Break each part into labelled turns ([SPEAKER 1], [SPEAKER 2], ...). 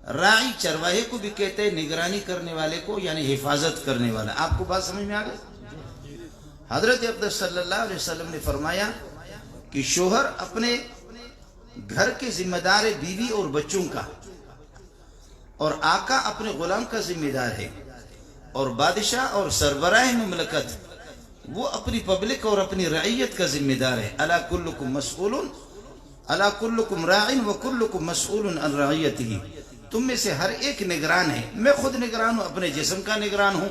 [SPEAKER 1] راعی چرواہے کو بھی کہتے ہیں نگرانی کرنے والے کو، یعنی حفاظت کرنے والا۔ آپ کو بات سمجھ میں آ گئی؟ حضرت اقدس صلی اللہ علیہ وسلم نے فرمایا کہ شوہر اپنے گھر کے ذمہ دار ہے، بیوی اور بچوں کا، اور آقا اپنے غلام کا ذمہ دار ہے، اور بادشاہ اور سربراہ مملکت وہ اپنی پبلک اور اپنی رعیت کا ذمہ دار ہے۔ الا کلکم مسئول الا کلکم راع وکلکم مسئول عن رعیتہ، تم میں سے ہر ایک نگران ہے۔ میں خود نگران ہوں، اپنے جسم کا نگران ہوں،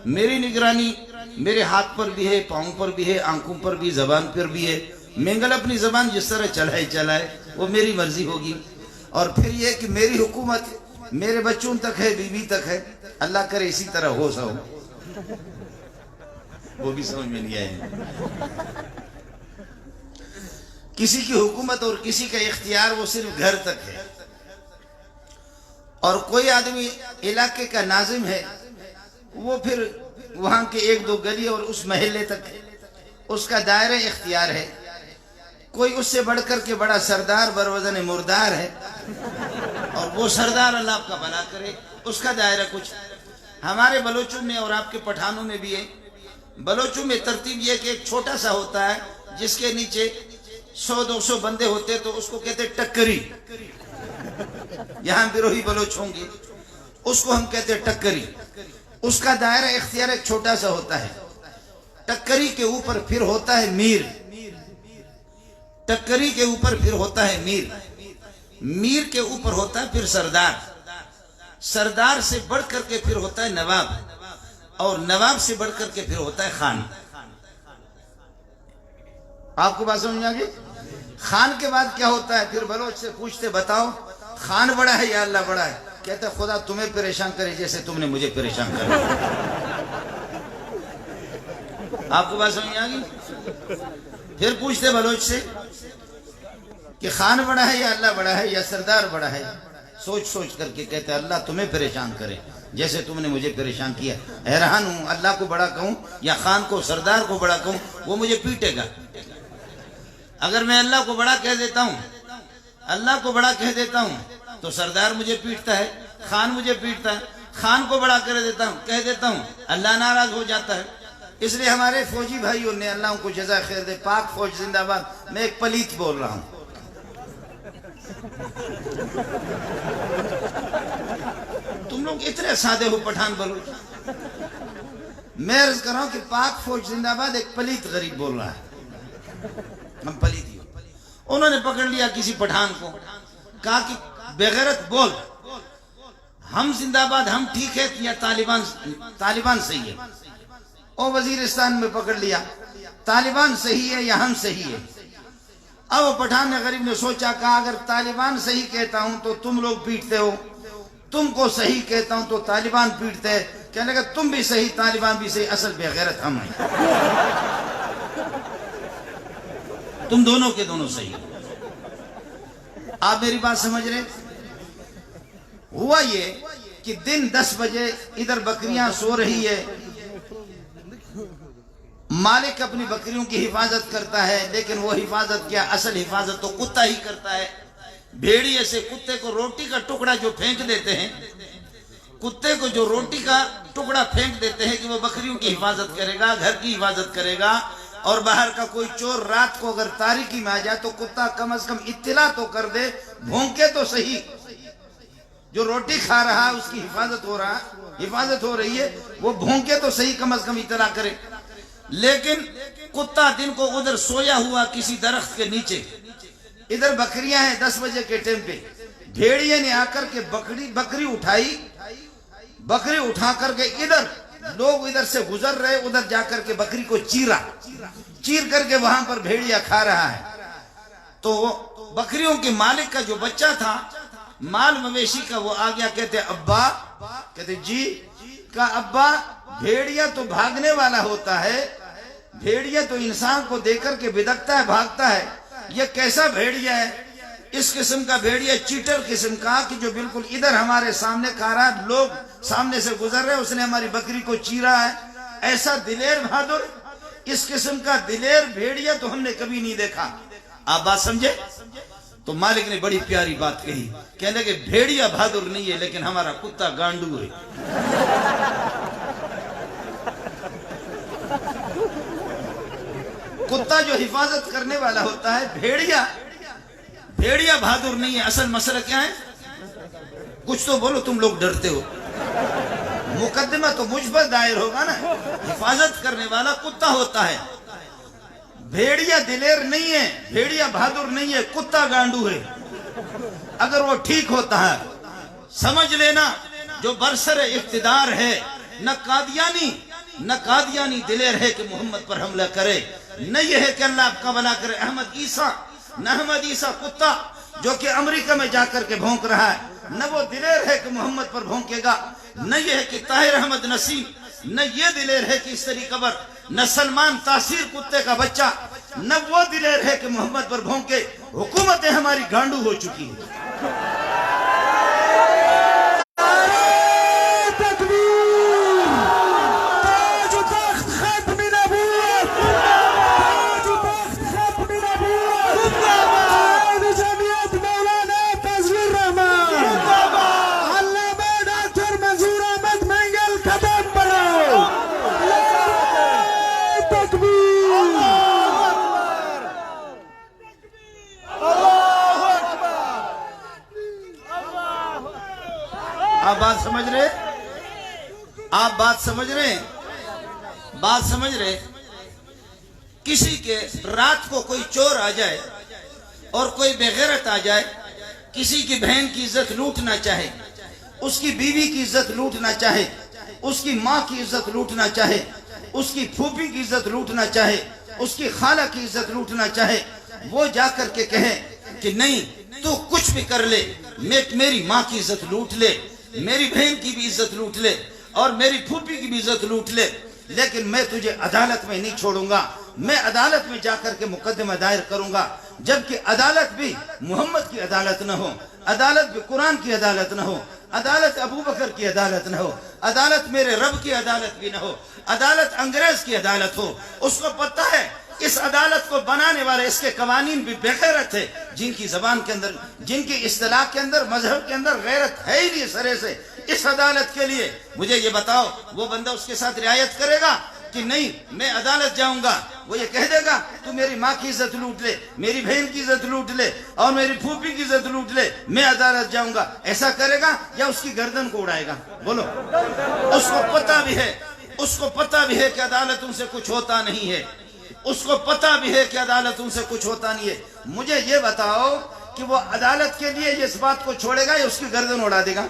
[SPEAKER 1] میری نگرانی میرے ہاتھ پر بھی ہے، پاؤں پر بھی ہے، آنکھوں پر بھی، زبان پر بھی ہے۔ مینگل اپنی زبان جس طرح چلائے وہ میری مرضی ہوگی، اور پھر یہ کہ میری حکومت میرے بچوں تک ہے، بیوی تک ہے، اللہ کرے اسی طرح ہو سو۔ وہ بھی سمجھ میں نہیں آئے۔ کسی کی حکومت اور کسی کا اختیار وہ صرف گھر تک ہے، اور کوئی آدمی علاقے کا ناظم ہے، وہ پھر وہاں کے ایک دو گلی اور اس محلے تک اس کا دائرہ اختیار ہے۔ کوئی اس سے بڑھ کر کے بڑا سردار بروزن مردار ہے، اور وہ سردار اللہ آپ کا بھلا کرے، اس کا دائرہ کچھ۔ ہمارے بلوچوں میں اور آپ کے پٹھانوں میں بھی ہے۔ بلوچوں میں ترتیب یہ کہ ایک چھوٹا سا ہوتا ہے جس کے نیچے 100-200 بندے ہوتے، تو اس کو کہتے ٹکری۔ یہاں بیروہی بلوچ ہوں گے، اس کو ہم کہتے ٹکری۔ اس کا دائرہ اختیار ایک چھوٹا سا ہوتا ہے۔ ٹکری کے اوپر پھر ہوتا ہے میر، ٹکری کے اوپر پھر ہوتا ہے میر، میر کے اوپر ہوتا ہے پھر سردار، سردار سے بڑھ کر کے پھر ہوتا ہے نواب، اور نواب سے بڑھ کر کے پھر ہوتا ہے خان۔ آپ کو بات سمجھ میں آ گئی؟ خان کے بعد کیا ہوتا ہے؟ پھر بلوچ سے پوچھتے بتاؤ خان بڑا ہے یا اللہ بڑا ہے؟ کہتا ہے خدا تمہیں پریشان کرے جیسے تم نے مجھے پریشان کرا۔ آپ کو بات سمجھ میں آ گئی؟ پھر پوچھتے بلوچ سے کہ خان بڑا ہے یا اللہ بڑا ہے یا سردار بڑا ہے؟ سوچ سوچ کر کے کہتے ہیں اللہ تمہیں پریشان کرے جیسے تم نے مجھے پریشان کیا۔ حیران ہوں اللہ کو بڑا کہوں یا خان کو سردار کو بڑا کہوں، وہ مجھے پیٹے گا۔ اگر میں اللہ کو بڑا کہہ دیتا ہوں، اللہ کو بڑا کہہ دیتا ہوں تو سردار مجھے پیٹتا ہے، خان مجھے پیٹتا ہے۔ خان کو بڑا کہہ دیتا ہوں اللہ ناراض ہو جاتا ہے۔ اس لیے ہمارے فوجی بھائیوں نے، اللہ ان کو جزائے خیر دے، پاک فوج زندہ باد، میں ایک پلیت بول رہا ہوں۔ تم لوگ اتنے سادے ہو پٹھان بلوچ، میں عرض کر رہا ہوں کہ پاک فوج زندہ باد ایک پلیت غریب بول رہا ہے، ہم پلیت ہی۔ انہوں نے پکڑ لیا کسی پٹھان کو، کہا کہ بغیرت بول، ہم زندہ باد، ہم ٹھیک ہے یا طالبان صحیح ہے؟ او وزیرستان میں پکڑ لیا، طالبان صحیح ہے یا ہم صحیح ہے؟ اب پٹھان نے غریب نے سوچا، کہا اگر طالبان صحیح کہتا ہوں تو تم لوگ پیٹتے ہو، تم کو صحیح کہتا ہوں تو طالبان پیٹتے ہیں، کہنے لگا تم بھی صحیح طالبان بھی صحیح، اصل بغیرت ہم ہیں، تم دونوں کے دونوں صحیح۔ آپ میری بات سمجھ رہے؟ ہوا یہ کہ دن 10 بجے ادھر بکریاں سو رہی ہے، مالک اپنی بکریوں کی حفاظت کرتا ہے، لیکن وہ حفاظت کیا، اصل حفاظت تو کتا ہی کرتا ہے۔ بھیڑیے سے کتے کو روٹی کا ٹکڑا جو پھینک دیتے ہیں، کتے کو جو روٹی کا ٹکڑا پھینک دیتے ہیں کہ وہ بکریوں کی حفاظت کرے گا، گھر کی حفاظت کرے گا، اور باہر کا کوئی چور رات کو اگر تاریکی میں آ جائے تو کتا کم از کم اطلاع تو کر دے، بھونکے تو صحیح، جو روٹی کھا رہا اس کی حفاظت ہو رہی ہے، وہ بھونکے تو صحیح، کم از کم اطلاع کرے۔ لیکن کتا دن کو ادھر سویا ہوا کسی درخت کے نیچے، ادھر بکریاں ہیں 10 بجے کے ٹائم پہ، بھیڑیے نے آ کر کے بکری اٹھائی، بکری اٹھا کر کے ادھر لوگ ادھر سے گزر رہے، ادھر جا کر کے بکری کو چیر کر کے وہاں پر بھیڑیا کھا رہا ہے۔ تو بکریوں کے مالک کا جو بچہ تھا، مال مویشی کا، وہ آ گیا، کہتے ابا، کہتے جی، کہا ابا بھیڑیا تو بھاگنے والا ہوتا ہے، بھیڑیا تو انسان کو دیکھ کر کے بدکتا ہے، بھاگتا ہے، یہ کیسا بھیڑیا ہے؟ اس قسم کا بھیڑیا چیٹر قسم کا کہ جو بالکل ادھر ہمارے سامنے کھا رہا ہے، لوگ سامنے سے گزر رہے، اس نے ہماری بکری کو چیرا ہے، ایسا دلیر بہادر، اس قسم کا دلیر بھیڑیا تو ہم نے کبھی نہیں دیکھا۔ آپ بات سمجھے؟ تو مالک نے بڑی پیاری بات کہی، کہنے لگے بھیڑیا بہادر نہیں ہے لیکن ہمارا کتا گانڈو ہے۔ کتا جو حفاظت کرنے والا ہوتا ہے، بھیڑیا بہادر نہیں ہے۔ اصل مسئلہ کیا ہے؟ کچھ تو بولو، تم لوگ ڈرتے ہو۔ مقدمہ تو مجھ پر دائر ہوگا نا۔ حفاظت کرنے والا کتا ہوتا ہے، بھیڑیا دلیر نہیں ہے، بھیڑیا بہادر نہیں ہے، کتا گانڈو ہے۔ اگر وہ ٹھیک ہوتا ہے، سمجھ لینا جو برسر اقتدار ہے، نہ قادیانی دلیر ہے کہ محمد پر حملہ کرے، نہ یہ ہے کہ اللہ آپ کا بھلا کرے۔ احمد عیسیٰ کتا جو کہ امریکہ میں جا کر کے بھونک رہا ہے، نہ وہ دلیر ہے کہ محمد پر بھونکے گا، نہ یہ ہے کہ طاہر احمد نسیم، نہ یہ دلیر ہے کہ استری قبر، نہ سلمان تاثیر کتے کا بچہ، نہ وہ دلیر ہے کہ محمد پر بھونکے۔ حکومتیں ہماری گانڈو ہو چکی ہیں۔ آپ بات سمجھ رہے؟ کسی کے رات کو کوئی چور آ جائے اور کوئی بے غیرت آ جائے، کسی کی بہن کی عزت لوٹنا چاہے، اس کی بیوی کی عزت لوٹنا چاہے، اس کی ماں کی عزت لوٹنا چاہے، اس کی پھوپھی کی عزت لوٹنا چاہے، اس کی خالہ کی عزت لوٹنا چاہے، وہ جا کر کے کہے کہ نہیں تو کچھ بھی کر لے، میری ماں کی عزت لوٹ لے، میری بہن کی بھی عزت لوٹ لے اور میری پھوپھی کی بھی عزت لوٹ لے، لیکن میں تجھے عدالت میں نہیں چھوڑوں گا، میں عدالت میں جا کر کے مقدمہ دائر کروں گا، جبکہ عدالت بھی محمد کی عدالت نہ ہو، عدالت بھی قرآن کی عدالت نہ ہو، عدالت ابو بکر کی عدالت نہ ہو، عدالت میرے رب کی عدالت بھی نہ ہو، عدالت انگریز کی عدالت ہو۔ اس کو پتہ ہے اس عدالت کو بنانے والے، اس کے قوانین بھی بے غیرت ہے، جن کی زبان کے اندر، جن کی اصطلاح کے اندر، مذہب کے اندر غیرت ہے ہی نہیں سرے سے۔ اس عدالت کے لیے مجھے یہ بتاؤ، وہ بندہ اس کے ساتھ رعایت کرے گا کہ نہیں میں عدالت جاؤں گا؟ وہ یہ کہہ دے گا تو میری ماں کی عزت لوٹ لے، میری بہن کی عزت لوٹ لے اور میری پھوپھی کی عزت لوٹ لے، میں عدالت جاؤں گا؟ ایسا کرے گا یا اس کی گردن کو اڑائے گا؟ بولو۔ اس کو پتہ بھی ہے کہ عدالتوں سے کچھ ہوتا نہیں ہے، اس کو پتہ بھی ہے کہ عدالتوں سے کچھ ہوتا نہیں ہے۔ مجھے یہ بتاؤ کہ وہ عدالت کے لیے اس بات کو چھوڑے گا یا اس کی گردن اڑا دے گا؟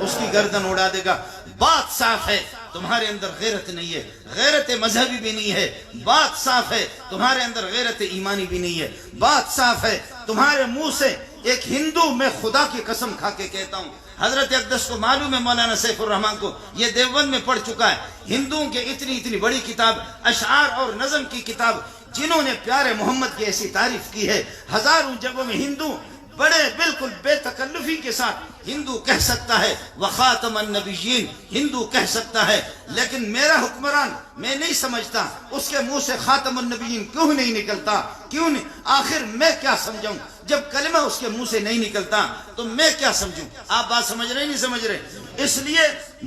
[SPEAKER 1] اس کی گردن اڑا دے گا۔ بات صاف ہے، تمہارے اندر غیرت نہیں ہے، غیرت مذہبی بھی نہیں ہے۔ بات صاف ہے، تمہارے اندر غیرت ایمانی بھی نہیں ہے۔ بات صاف ہے، تمہارے منہ سے ایک ہندو، میں خدا کی قسم کھا کے کہتا ہوں، حضرت اقدس کو معلوم ہے، مولانا سیف الرحمان کو، یہ دیوبند میں پڑھ چکا ہے، ہندوؤں کے اتنی بڑی کتاب، اشعار اور نظم کی کتاب، جنہوں نے پیارے محمد کی ایسی تعریف کی ہے، ہزاروں جگہوں میں ہندو بڑے بالکل بے تکلفی کے ساتھ ہندو کہہ سکتا ہے، وخاتم النبیین، ہندو کہہ سکتا ہے، لیکن میرا حکمران، میں نہیں سمجھتا اس کے منہ سے خاتم النبیین کیوں نہیں نکلتا، کیوں نہیں؟ آخر میں کیا سمجھوں؟ جب کلمہ اس کے منہ سے نہیں نکلتا تو میں کیا سمجھوں؟ آپ بات سمجھ رہے نہیں سمجھ رہے؟ اس لیے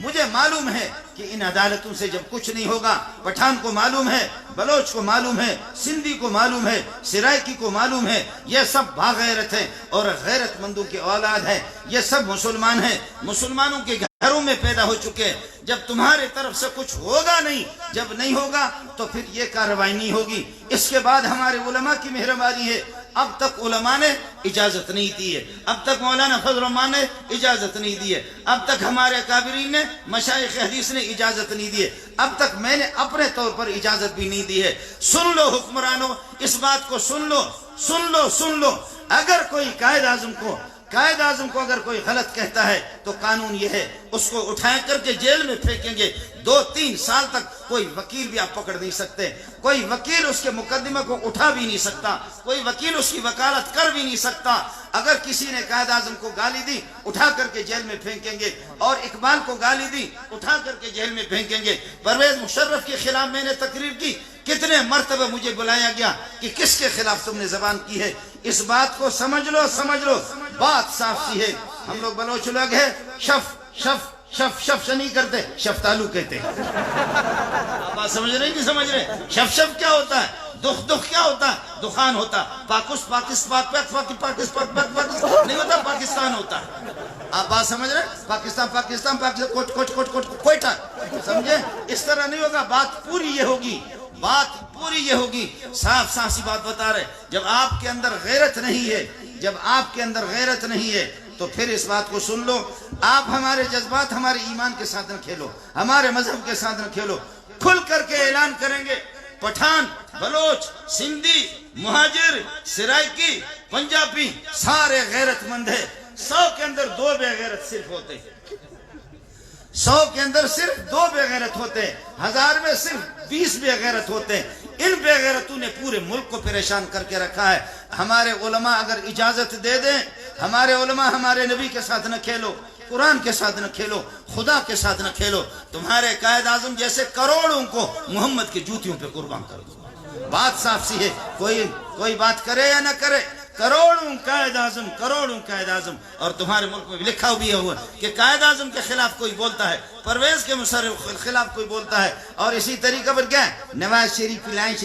[SPEAKER 1] مجھے معلوم ہے کہ ان عدالتوں سے جب کچھ نہیں ہوگا، پٹھان کو معلوم ہے، بلوچ کو معلوم ہے، سندھی کو معلوم ہے، سرائکی کو معلوم ہے، یہ سب باغیرت ہیں اور غیرت مندوں کی اولاد ہے، یہ سب مسلمان ہیں، مسلمانوں کے گھروں میں پیدا ہو چکے ہیں۔ جب تمہارے طرف سے کچھ ہوگا نہیں، جب نہیں ہوگا تو پھر یہ کارروائی نہیں ہوگی۔ اس کے بعد ہمارے علماء کی مہربانی ہے، اب تک علماء نے اجازت نہیں دی ہے، اب تک مولانا فضل الرحمان نے اجازت نہیں دی ہے، اب تک ہمارے اکابرین نے، مشائخ حدیث نے اجازت نہیں دی ہے، اب تک میں نے اپنے طور پر اجازت بھی نہیں دی ہے۔ سن لو حکمرانوں، اس بات کو سن لو، اگر کوئی قائد اعظم کو اگر کوئی غلط کہتا ہے تو قانون یہ ہے، اس کو اٹھا کر کے جیل میں پھینکیں گے، 2-3 سال تک کوئی وکیل بھی آپ پکڑ نہیں سکتے، کوئی وکیل اس کے مقدمہ کو اٹھا بھی نہیں سکتا، کوئی وکیل اس کی وکالت کر بھی نہیں سکتا۔ اگر کسی نے قائد اعظم کو گالی دی، اٹھا کر کے جیل میں پھینکیں گے، اور اقبال کو گالی دی، اٹھا کر کے جیل میں پھینکیں گے۔ پرویز مشرف کے خلاف میں نے تقریر کی، کتنے مرتبہ مجھے بلایا گیا کہ کس کے خلاف تم نے زبان کی ہے؟ اس بات کو سمجھ لو بات صاف سی ہے. ہم لوگ بلوچ لوگ ہیں شف نہیں کرتے, شفتالو کہتے ہیں. بات سمجھ رہے نہیں سمجھ رہے؟ شف کیا ہوتا ہے؟ دخ کیا ہوتا ہے؟ دخان ہوتا ہے. پاکستان نہیں ہوتا, پاکستان ہوتا ہے. آپ بات سمجھ رہے ہیں؟ پاکستان کوئٹہ, سمجھے؟ اس طرح نہیں ہوگا. بات پوری یہ ہوگی. صاف سی بات بتا رہے. جب آپ کے اندر غیرت نہیں ہے تو پھر اس بات کو سن لو. آپ ہمارے جذبات, ہمارے ایمان کے ساتھ نہ کھیلو, ہمارے مذہب کے ساتھ نہ کھیلو. کھل کر کے اعلان کریں گے, پٹھان, بلوچ, سندھی, مہاجر, سرائکی, پنجابی سارے غیرت مند ہیں. 100 کے اندر 2 بے غیرت صرف ہوتے ہیں. 100 کے اندر صرف 2 بے غیرت ہوتے ہیں. 1000 میں صرف 20 بے غیرت ہوتے ہیں. ان بے غیرتوں نے پورے ملک کو پریشان کر کے رکھا ہے. ہمارے علماء اگر اجازت دے دیں, ہمارے علماء ہمارے نبی کے ساتھ نہ کھیلو, قرآن کے ساتھ نہ کھیلو, خدا کے ساتھ نہ کھیلو, تمہارے قائد اعظم جیسے کروڑوں کو محمد کی جوتیوں پہ قربان کر دو. بات صاف سی ہے. کوئی بات کرے یا نہ کرے, کروڑوں قائد اعظم. اور تمہارے ملک میں بھی لکھا بھی ہوا کہ قائد اعظم کے خلاف کوئی بولتا ہے, پرویز کے مشرف کے خلاف کوئی بولتا ہے, اور اسی طریقہ پر کیا نواز شریف پلائیں,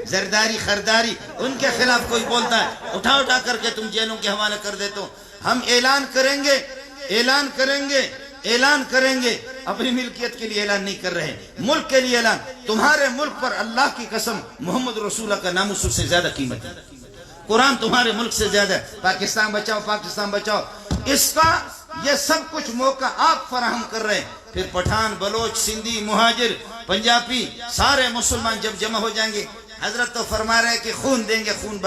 [SPEAKER 1] زرداری خرداری, ان کے خلاف کوئی بولتا ہے, اٹھا کر کے تم جیلوں کے حوالے کر دیتے ہو. ہم اعلان کریں گے. اپنی ملکیت کے لیے اعلان نہیں کر رہے, ملک کے لیے اعلان. تمہارے ملک پر اللہ کی قسم محمد رسول اللہ کا ناموس سے زیادہ قیمت ہے. قرآن تمہارے ملک سے زیادہ ہے. پاکستان بچاؤ. اس کا یہ سب کچھ موقع آپ فراہم کر رہے ہیں. پھر پٹھان, بلوچ, سندھی, مہاجر, پنجابی سارے مسلمان جب جمع ہو جائیں گے, حضرت تو فرما رہے ہیں کہ خون دیں گے, خون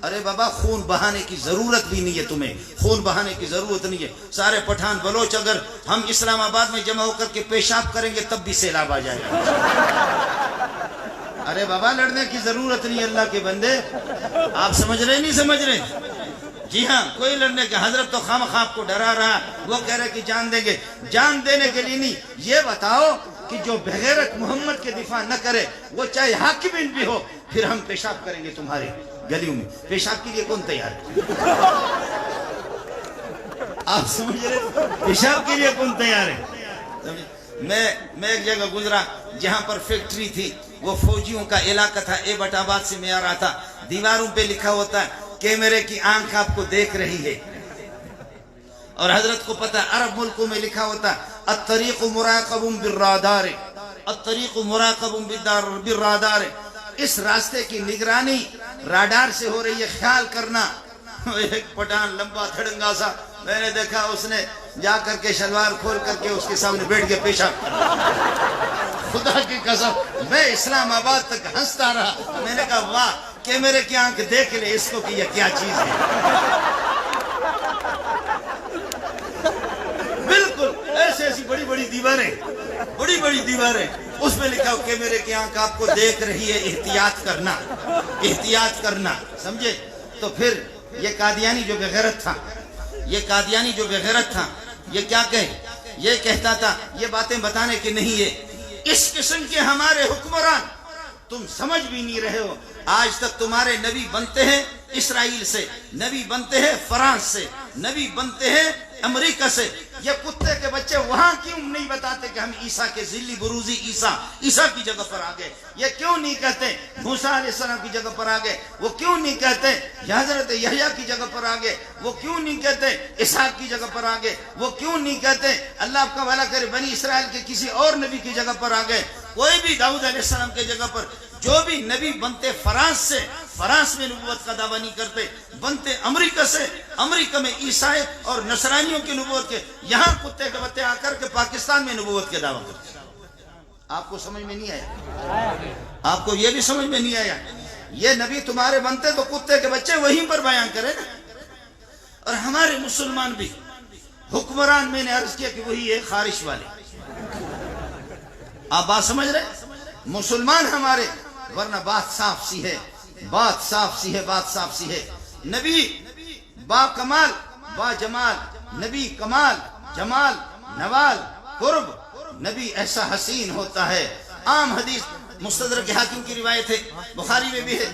[SPEAKER 1] ارے بابا خون بہانے کی ضرورت بھی نہیں ہے. تمہیں خون بہانے کی ضرورت نہیں ہے. سارے پٹھان بلوچ اگر ہم اسلام آباد میں جمع ہو کر کے پیشاب کریں گے تب بھی سیلاب آ جائے گا. ارے بابا لڑنے کی ضرورت نہیں اللہ کے بندے. آپ سمجھ رہے نہیں سمجھ رہے؟ جی ہاں, کوئی لڑنے کے. حضرت تو خواہ کو ڈرا رہا, وہ کہہ رہے کہ جان دیں گے. جان دینے کے لیے نہیں, یہ بتاؤ کہ جو بغیرت محمد کے دفاع نہ کرے وہ چاہے حاکمین بھی ہو, پھر ہم پیشاب کریں گے تمہارے گلیوں میں. پیشاب کے لیے کون تیار ہے؟ آپ سمجھ رہے؟ پیشاب کے لیے کون تیار ہے؟ میں ایک جگہ گزرا جہاں پر فیکٹری تھی, وہ فوجیوں کا علاقہ تھا. ایبٹ آباد سے میں آ رہا تھا. دیواروں پہ لکھا ہوتا ہے کیمرے کی آنکھ آپ کو دیکھ رہی ہے. اور حضرت کو پتا عرب ملکوں میں لکھا ہوتا الطریق مراقب بالرادار, الطریق مراقب بالرادار. اس راستے کی نگرانی راڈار سے ہو رہی ہے, خیال کرنا. ایک پٹھان لمبا تھڑنگا سا, میں نے دیکھا اس نے جا کر کے شلوار کھول کر کے اس کے سامنے بیٹھ کے پیشاب کرا. خدا کی قسم میں اسلام آباد تک ہنستا رہا. میں نے کہا واہ, کیمرے کی آنکھ دیکھ لے اس کو کہ یہ کیا چیز ہے. بالکل ایسی بڑی دیواریں, اس میں لکھا ہو کیمرے کی آنکھ آپ کو دیکھ رہی ہے, احتیاط کرنا. سمجھے؟ تو پھر یہ قادیانی جو بغیرت تھا, یہ کیا یہ کہتا تھا, یہ باتیں بتانے کی نہیں ہے. اس قسم کے ہمارے حکمران تم سمجھ بھی نہیں رہے ہو. آج تک تمہارے نبی بنتے ہیں اسرائیل سے, نبی بنتے ہیں فرانس سے, نبی بنتے ہیں امریکہ سے. یہ کتے کے بچے وہاں کیوں نہیں بتاتے کہ ہم عیسیٰ کے ذلی بروزی عیسیٰ کی جگہ پر آ گئے؟ یہ کیوں نہیں کہتے موسیٰ علیہ السلام کی جگہ پر آ گئے؟ وہ کیوں نہیں کہتے حضرت یحییٰ کی جگہ پر آ گئے؟ وہ کیوں نہیں کہتے اسحاق کی جگہ پر آ گئے؟ وہ کیوں نہیں کہتے اللہ آپ کا بھلا کرے بنی اسرائیل کے کسی اور نبی کی جگہ پر آ گئے؟ کوئی بھی داؤد علیہ السلام کی جگہ پر. جو بھی نبی بنتے فرانس سے, فرانس میں نبوت کا دعویٰ نہیں کرتے. بنتے امریکہ سے, امریکہ میں عیسائی اور نصرانیوں کی نبوت کے. یہاں کتے کے بتے آ کر کے پاکستان میں نبوت کے دعویٰ کرتے. آپ کو سمجھ میں نہیں آیا؟ آپ کو یہ بھی سمجھ میں نہیں آیا؟ یہ نبی تمہارے بنتے تو کتے کے بچے وہیں پر بیان کرے نا. اور ہمارے مسلمان بھی حکمران, میں نے عرض کیا کہ وہی ہے خارش والے. آپ بات سمجھ رہے؟ مسلمان ہمارے, ورنہ بات صاف سی ہے. نبی با کمال با جمال, نبی کمال جمال نوال قرب, نبی ایسا حسین ہوتا ہے. عام حدیث مستدرک حاکم کی روایت ہے, بخاری میں بھی ہے.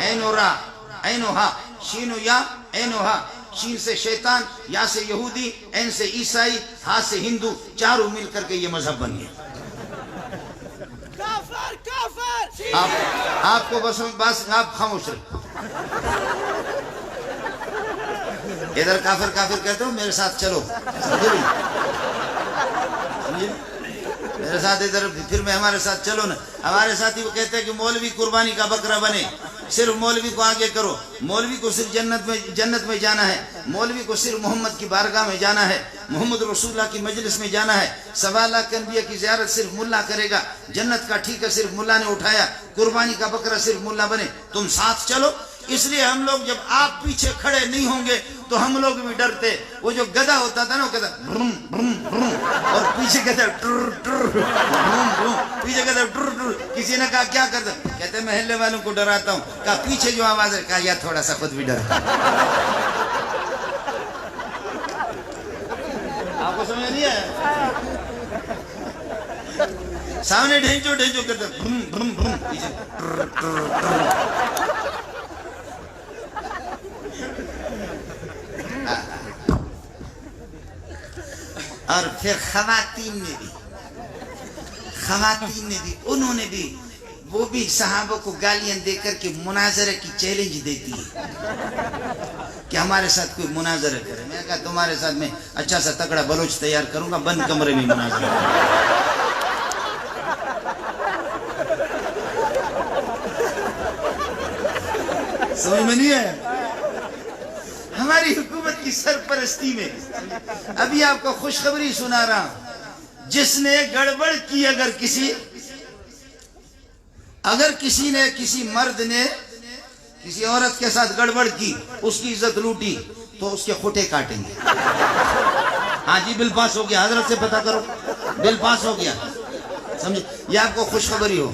[SPEAKER 1] عین و را، عین و ہا، شین و یا، عین و ہا، شین سے شیطان، یا سے یہودی، عین سے عیسائی، ہا سے ہندو، چاروں مل کر کے یہ مذہب بن گیا۔
[SPEAKER 2] کافر کافر
[SPEAKER 1] آپ کو بس آپ خاموش رہے۔ ادھر کافر کافر کہتے ہو، میرے ساتھ چلو، میرے ساتھ ادھر پھر میں ہمارے ساتھ چلو نا۔ ہمارے ساتھی وہ کہتے ہیں کہ مولوی قربانی کا بکرا بنے، صرف مولوی کو آگے کرو، مولوی کو صرف جنت میں جانا ہے، مولوی کو صرف محمد کی بارگاہ میں جانا ہے، محمد رسول اللہ کی مجلس میں جانا ہے، 1.25 لاکھ انبیاء کی زیارت صرف ملا کرے گا، جنت کا ٹھیکہ صرف ملا نے اٹھایا، قربانی کا بکرا صرف ملا بنے، تم ساتھ چلو۔ اس لیے ہم لوگ جب آپ پیچھے کھڑے نہیں ہوں گے تو ہم لوگ بھی ڈرتے۔ وہ جو گدھا ہوتا تھا نا، وہ کہتا برم برم برم، اور پیچھے کہتا ٹر ٹر برم برم، پیچھے کہتا ٹر ٹر۔ کسی نے کہا کیا کرتا؟ کہتے محلے والوں کو ڈراتا ہوں۔ کہا پیچھے جو آواز ہے، کہا یا تھوڑا سا خود بھی ڈرتا۔ آپ کو سمجھ نہیں آیا؟ سامنے ڈھینچو ڈھینچو کرتا برم برم برم، پیچھے ٹر ٹر ٹر۔ اور پھر خواتین نے بھی انہوں نے بھی، وہ بھی صحابہ کو گالیاں دے کر کے مناظرے کی چیلنج دیتی ہے کہ ہمارے ساتھ کوئی مناظرہ کرے۔ میں نے کہا تمہارے ساتھ میں اچھا سا تکڑا بلوچ تیار کروں گا، بند کمرے میں مناظرہ۔ سمجھ میں نہیں ہے؟ ہماری حکومت کی سرپرستی میں ابھی آپ کو خوشخبری سنا رہا ہوں، جس نے گڑبڑ کی، اگر کسی مرد نے کسی عورت کے ساتھ گڑبڑ کی، اس کی عزت لوٹی، تو اس کے خوٹے کاٹیں گے۔ ہاں جی، بل پاس ہو گیا، حضرت سے پتہ کرو، بل پاس ہو گیا، سمجھے؟ یہ آپ کو خوشخبری ہو۔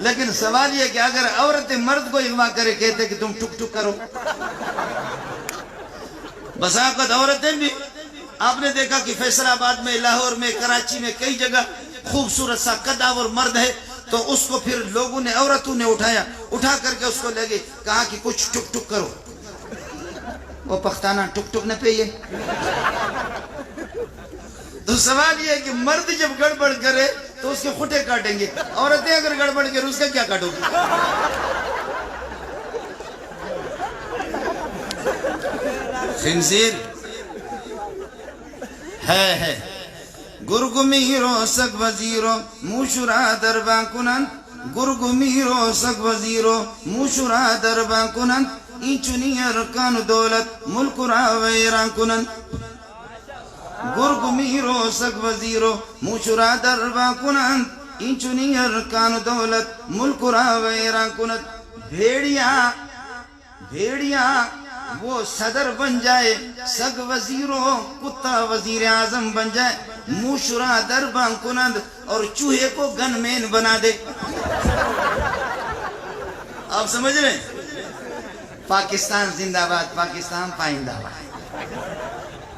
[SPEAKER 1] لیکن سوال یہ کہ اگر عورت مرد کو اغوا کرے، کہتے کہ تم ٹک ٹک کرو۔ بسا اوقات عورتیں بھی، آپ نے دیکھا کہ فیصل آباد میں، لاہور میں، کراچی میں کئی جگہ خوبصورت سا قداور مرد ہے، تو اس کو پھر لوگوں نے، عورتوں نے اٹھا کر کے اس کو لے گئے، کہا کہ کچھ ٹک ٹک کرو۔ وہ پختانہ ٹک ٹک نہ پیے۔ تو سوال یہ ہے کہ مرد جب گڑبڑ کرے تو اس کے خوٹے کاٹیں گے، عورتیں اگر گڑبڑ کرے اس کا کیا کاٹو گی؟ خنزیر ہے گرگمیرو سگ وزیرو موشورا دربان کنند، گرگمیرو سگ وزیرو موشورا دربان کنند، اینچنی ارکان دولت ملک را ویران کنند۔ گرگمیرو سگ وزیرو موشورا دربان کنند، اینچنی ارکان دولت ملک را ویران کنند۔ بھیڑیا وہ صدر بن جائے، سگ وزیروں کتا وزیر اعظم بن جائے، موشرا دربان کنند، اور چوہے کو گن مین بنا دے۔ آپ سمجھ رہے ہیں؟ پاکستان زندہ باد، پاکستان پائندہ باد۔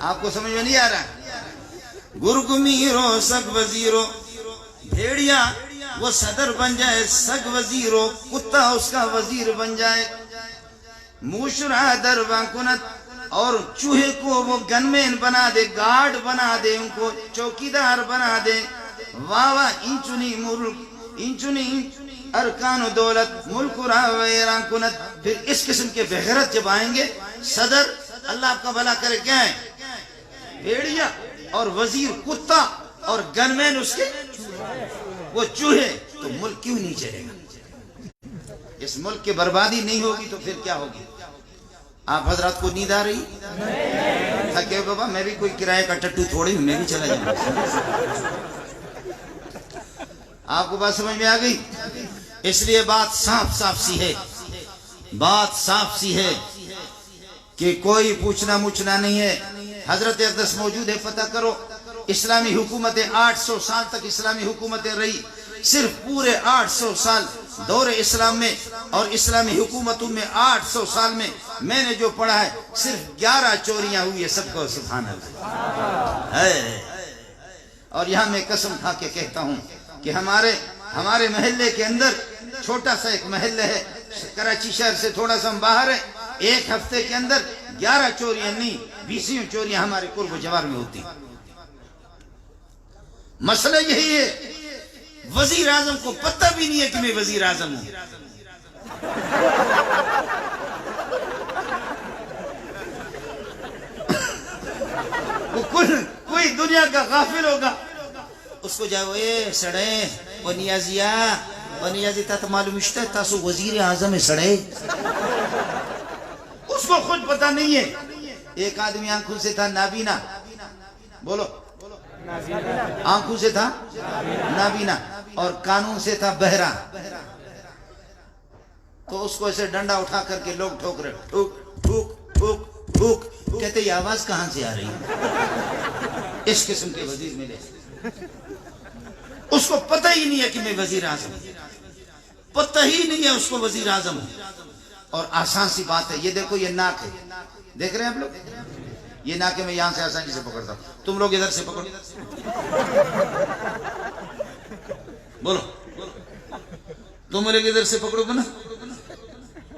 [SPEAKER 1] آپ کو سمجھ میں نہیں آ رہا؟ گرگمیرو سگ وزیرو، بھیڑیا وہ صدر بن جائے، سگ وزیرو کتا اس کا وزیر بن جائے، موشرا دربان کنند، اور چوہے کو وہ گن مین بنا دے، گارڈ بنا دے، ان کو چوکیدار بنا دے۔ واوا انچنی ملک، انچنی ارکان و دولت ملک را ویران کنند۔ پھر اس قسم کے بغیرت جب آئیں گے، صدر، اللہ آپ کا بھلا کرے، کیا ہے؟ بھیڑیا، اور وزیر کتا، اور گن مین اس کے وہ چوہے، تو ملک کیوں نہیں چلے گا؟ اس ملک کی بربادی نہیں ہوگی تو پھر کیا ہوگی؟ آپ حضرات کو نیند آ رہی؟ تھکے بابا، میں بھی کوئی کرائے کا ٹٹو تھوڑی ہوں، میں بھی چلا جاؤں۔ آپ کو بات سمجھ میں آ گئی؟ اس لیے بات صاف سی ہے، بات صاف سی ہے کہ کوئی پوچھنا مچھنا نہیں ہے۔ حضرت اقدس موجود ہے، پتہ کرو، اسلامی حکومتیں 800 سال تک اسلامی حکومتیں رہی، صرف پورے 800 سال دور اسلام میں اور اسلامی حکومتوں میں 800 سال میں نے جو پڑھا ہے، صرف 11 چوریاں ہوئی ہے۔ سب کو سبحان اللہ ہے۔ اور یہاں میں قسم کھا کے کہتا ہوں کہ ہمارے محلے کے اندر چھوٹا سا ایک محلہ ہے، کراچی شہر سے تھوڑا سا ہم باہر ہے، ایک ہفتے کے اندر 11 چوریاں نہیں 20 چوریاں ہمارے قرب و جوار میں ہوتی. مسئلہ یہی ہے، وزیر اعظم کو پتہ بھی نہیں ہے کہ میں وزیر اعظم ہوں. کوئی دنیا کا غافل ہوگا، اس کو جاؤ اے سڑے و نیازی تا معلوم اشتا ہے تاسو وزیر اعظم سڑے، اس کو خود پتہ نہیں ہے. ایک آدمی آنکھوں سے تھا نابینا، بولو آنکھوں سے تھا نابینا اور کانوں سے تھا بہرا، تو اس کو ایسے ڈنڈا اٹھا کر کے لوگ ٹھوک رہے، ٹھوک ٹھوک ٹھوک ٹھوک. کہتے یہ آواز کہاں سے آ رہی ہے؟ اس قسم کے وزیر ملے، اس کو پتہ ہی نہیں ہے کہ میں وزیر اعظم، پتہ ہی نہیں ہے اس کو وزیر اعظم. اور آسان سی بات ہے، یہ دیکھو یہ ناک ہے، دیکھ رہے ہیں آپ لوگ، یہ ناک ہے، میں یہاں سے آسانی سے پکڑتا ہوں، تم لوگ ادھر سے پکڑو، بولو تم لوگ ادھر سے پکڑو بنا،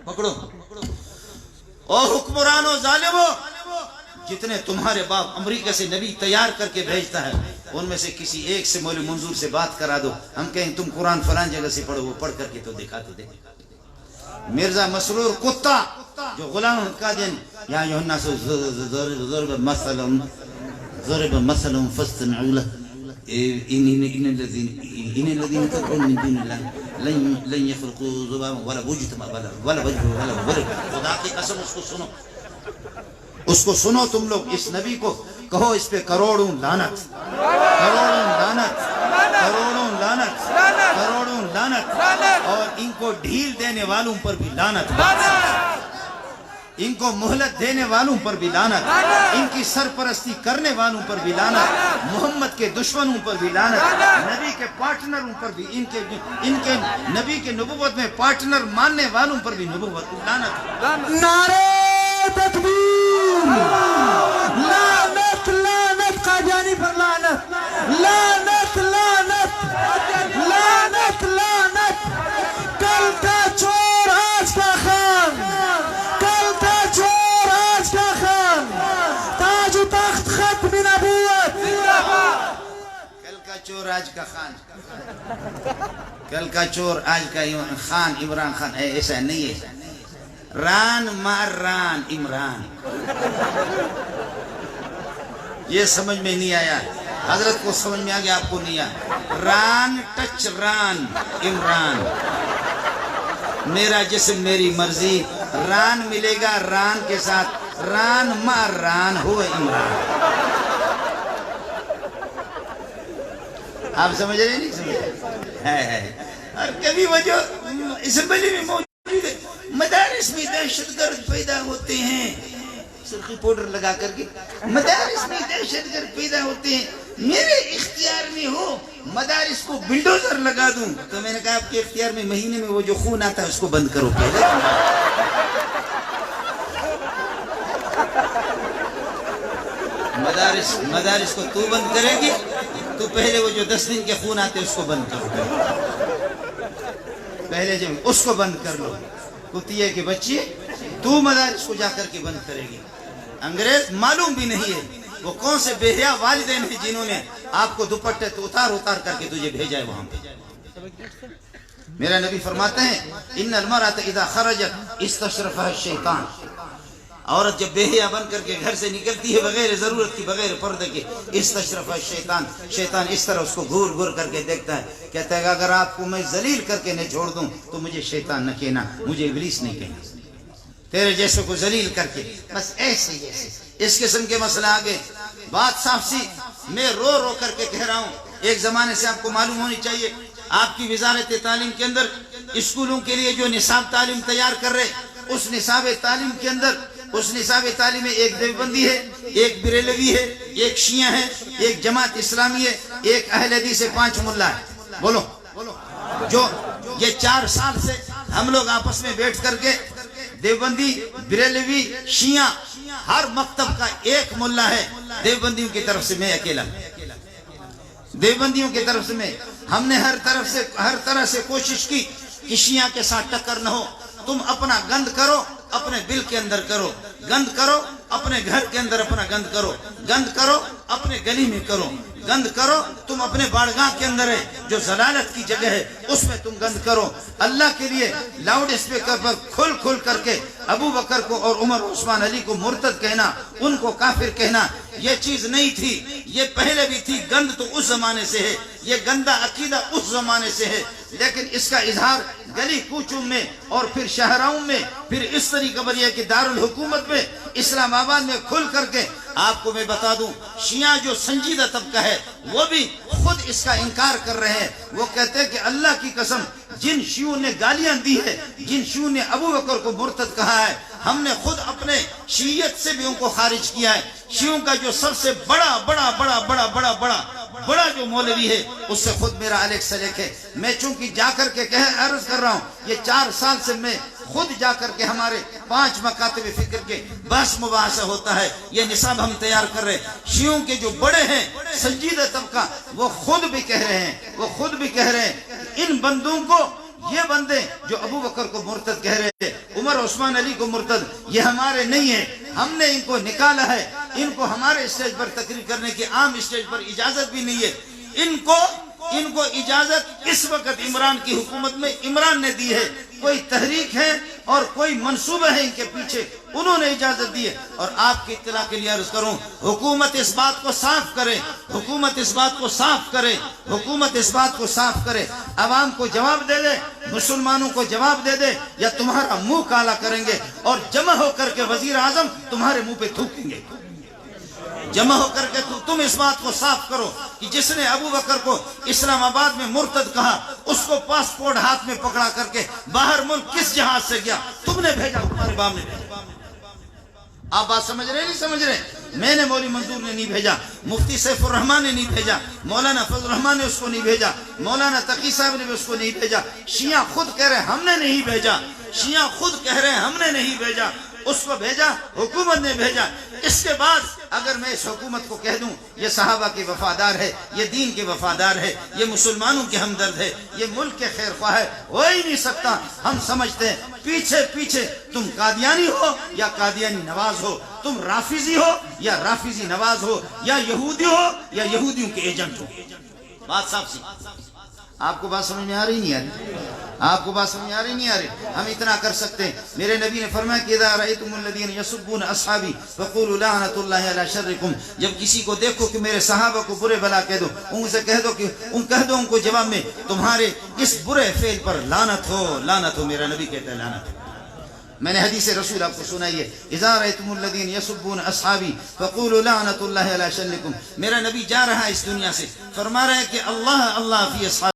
[SPEAKER 1] پکڑو. او حکمرانو ظالمو، جتنے تمہارے باپ امریکہ سے نبی تیار کر کے بھیجتا ہے ان میں سے کسی ایک سے مولوی منظور سے بات کرا دو، ہم کہیں تم قرآن فلان جگہ سے پڑھو، وہ پڑھ کر کے تو دکھا تو دے. مرزا مسرور کتا جو غلام کا دن یا یوحنا سے ضرب مثلا فاستمعوا له ان الذين تدعون من دون الله لن يخلقوا ذبابا ولا وجتما ولا برق. خدا کی قسم اس کو سنو، اس کو سنو تم لوگ، اس نبی کو کہو اس پہ کروڑوں لعنت، کروڑوں لعنت، کروڑوں لعنت، کروڑوں لعنت، اور ان کو ڈھیل دینے والوں پر بھی لعنت، ان کو مہلت دینے والوں پر بھی لعنت، ان کی سرپرستی کرنے والوں پر بھی لعنت، محمد کے دشمنوں پر بھی لعنت، نبی کے پارٹنروں پر بھی، ان کے نبی کے نبوت میں پارٹنر ماننے والوں پر بھی نبوت لعنت.
[SPEAKER 2] نعرہ تکبیر، لعنت لعنت قادیانی پر لعنت، لعنت لعنت لعنت لعنت. کل کا چور آج کا خان، کل کا چور آج کا خان، تاج و تخت ختم نبوت.
[SPEAKER 1] کل کا چور آج کا خان، کل کا چور آج کا خان عمران خان ہے، ایسا نہیں ہے. ران مار ران عمران، یہ سمجھ میں نہیں آیا، حضرت کو سمجھ میں آ گیا، آپ کو نہیں آیا. ران ٹچ ران عمران، میرا جسم میری مرضی، ران ملے گا ران کے ساتھ، ران مار ران ہوئے عمران. آپ سمجھ رہے نہیں سمجھ رہے؟ اور کبھی وہ جو اسمبلی میں موجود ہے، مدارس میں دہشت گرد پیدا ہوتے ہیں، سرخی پاؤڈر لگا کر کے مدارس میں دہشت گرد پیدا ہوتے ہیں، میرے اختیار میں ہو مدارس کو بلڈوزر لگا دوں. تو میں نے کہا آپ کے اختیار میں مہینے میں وہ جو خون آتا ہے اس کو بند کرو پہلے. مدارس کو تو بند کرے گی تو پہلے وہ جو 10 دن کے خون آتے اس کو بند کرو، پہلے جب اس کو بند کر لو. کتیے کے بچے تو مدارس کو جا کر کے بند کرے گی. انگریز معلوم بھی نہیں ہے وہ کون سے بے حیا والدین ہیں جنہوں نے آپ کو دوپٹے تو اتار کر کے تجھے بھیجا ہے وہاں پہ. میرا نبی فرماتے ہیں ان المرأة اذا خرجت استشرفها الشیطان، عورت جب بے حیا بن کر کے گھر سے نکلتی ہے بغیر ضرورت کی، بغیر پردے کے، استشرفها الشیطان، شیطان اس طرح اس کو گھور گھور کر کے دیکھتا ہے، کہتا ہے اگر آپ کو میں ذلیل کر کے نہ چھوڑ دوں تو مجھے شیطان نہ کہنا، مجھے ابلیس نہیں کہنا، تیرے جیسے کو ذلیل کر کے. بس ایسے جیسے اس قسم کے مسئلہ آگے. بات صاف سی، میں رو رو کر کے کہہ رہا ہوں، ایک زمانے سے آپ کو معلوم ہونی چاہیے، آپ کی وزارت تعلیم کے اندر اسکولوں کے لیے جو نصاب تعلیم تیار کر رہے، اس نصاب تعلیم کے اندر، اس نصاب تعلیم میں ایک دیوبندی ہے، ایک بریلوی ہے، ایک شیعہ ہے، ایک جماعت اسلامی ہے، ایک اہل حدیث سے 5 ملا ہے. بولو جو یہ 4 سال سے ہم لوگ آپس میں بیٹھ کر کے دیوبندی، بریلوی، شیعہ، ہر مکتب کا ایک ملا ہے. دیوبندیوں کی طرف سے میں اکیلا، دیوبندیوں کی طرف سے میں. ہم نے ہر طرح سے کوشش کی کہ شیعہ کے ساتھ ٹکر نہ ہو، تم اپنا گند کرو اپنے دل کے اندر کرو، گند کرو اپنے گھر کے اندر اپنا گند کرو، گند کرو اپنے گلی میں کرو، گند کرو تم اپنے بارگاہ کے اندر ہے جو ضلالت کی جگہ ہے اس میں تم گند کرو۔ اللہ کے لیے لاؤڈ اسپیکر پر کھل کھل کر کے ابو بکر کو اور عمر عثمان علی کو مرتد کہنا، ان کو کافر کہنا، یہ چیز نہیں تھی، یہ پہلے بھی تھی۔ گند تو اس زمانے سے ہے، یہ گندا عقیدہ اس زمانے سے ہے، لیکن اس کا اظہار گلی کوچوں میں اور پھر شہراؤں میں، پھر اس طریقے پر یہ کہ دارالحکومت میں اسلام آباد میں کھل کر کے آپ کو میں بتا دوں، شیعہ جو سنجیدہ طبقہ ہے وہ بھی خود اس کا انکار کر رہے ہیں۔ وہ کہتے ہیں کہ اللہ کی قسم جن شیعوں نے گالیاں دی ہے، جن شیعوں نے ابو بکر کو مرتد کہا ہے، ہم نے خود اپنے شیعیت سے بھی ان کو خارج کیا ہے۔ شیعوں کا جو سب سے بڑا جو مولوی ہے اس سے خود میرا علیق سلیق ہے۔ میں چونکہ جا کر کے عرض کر رہا ہوں، یہ 4 سال سے میں خود جا کر کے ہمارے 5 مکاتب فکر کے بحث مباحثہ ہوتا ہے، یہ نصاب ہم تیار کر رہے ہیں۔ شیعوں کے جو بڑے ہیں سنجیدہ طبقہ وہ خود بھی کہہ رہے ہیں ان بندوں کو، یہ بندے جو ابو بکر کو مرتد کہہ رہے تھے، عمر عثمان علی کو مرتد، یہ ہمارے نہیں ہیں، ہم نے ان کو نکالا ہے، ان کو ہمارے اسٹیج پر تقریر کرنے کی عام اسٹیج پر اجازت بھی نہیں ہے۔ ان کو اجازت اس وقت عمران کی حکومت میں عمران نے دی ہے، کوئی تحریک ہے اور کوئی منصوبہ ہے ان کے پیچھے، انہوں نے اجازت دی ہے۔ اور آپ کی اطلاع کے لیے عرض کروں، حکومت اس بات کو صاف کرے، حکومت اس بات کو صاف کرے، عوام کو جواب دے دے، مسلمانوں کو جواب دے دے، یا تمہارا منہ کالا کریں گے اور جمع ہو کر کے وزیر اعظم تمہارے منہ پہ تھوکیں گے۔ جمع ہو کر کے تم اس بات کو صاف کرو کہ جس نے ابو بکر کو اسلام آباد میں مرتد کہا اس کو پاسپورٹ ہاتھ میں پکڑا کر کے باہر ملک کس جہاز سے گیا؟ تم نے بھیجا، تمہارے باپ نے بھیجا۔ آپ بات سمجھ رہے نہیں سمجھ رہے؟ میں نے مولوی منظور نے نہیں بھیجا، مفتی سیف الرحمان نے نہیں بھیجا، مولانا فضل الرحمان نے اس کو نہیں بھیجا، مولانا تقی صاحب نے بھی اس کو نہیں بھیجا۔ شیعہ خود کہہ رہے ہیں ہم نے نہیں بھیجا، شیعہ خود کہہ رہے ہیں ہم نے نہیں بھیجا، اس کو بھیجا حکومت نے بھیجا۔ اس کے بعد اگر میں اس حکومت کو کہہ دوں یہ صحابہ کے وفادار ہے، یہ دین کے وفادار ہے، یہ مسلمانوں کے ہمدرد ہے، یہ ملک کے خیر خواہ ہے، ہو ہی نہیں سکتا۔ ہم سمجھتے ہیں پیچھے تم قادیانی ہو یا قادیانی نواز ہو، تم رافضی ہو یا رافضی نواز ہو، یا یہودی ہو یا یہودیوں کے ایجنٹ ہو۔ بات صاف سی۔ آپ کو بات سمجھ میں آ رہی نہیں آ رہی؟ آپ کو بات سمجھ میں آ رہی نہیں آ رہی؟ ہم اتنا کر سکتے ہیں۔ میرے نبی نے فرمایا کہ اذا رأيتم الذين يسبون اصحابي فقولوا لعنة الله على شركم، جب کسی کو دیکھو کہ میرے صحابہ کو برے بلا کہہ دو، ان سے کہہ دو ان کو جواب میں تمہارے اس برے فعل پر لعنت ہو، میرا نبی کہتا ہے لعنت ہو۔ میں نے حدیث رسول آپ کو سنائی ہے، اذا رأيتم الذين يسبون اصحابي فقولوا لعنة الله على شركم۔ میرا نبی جا رہا ہے اس دنیا سے، فرما رہا ہے کہ اللہ فی اصحابی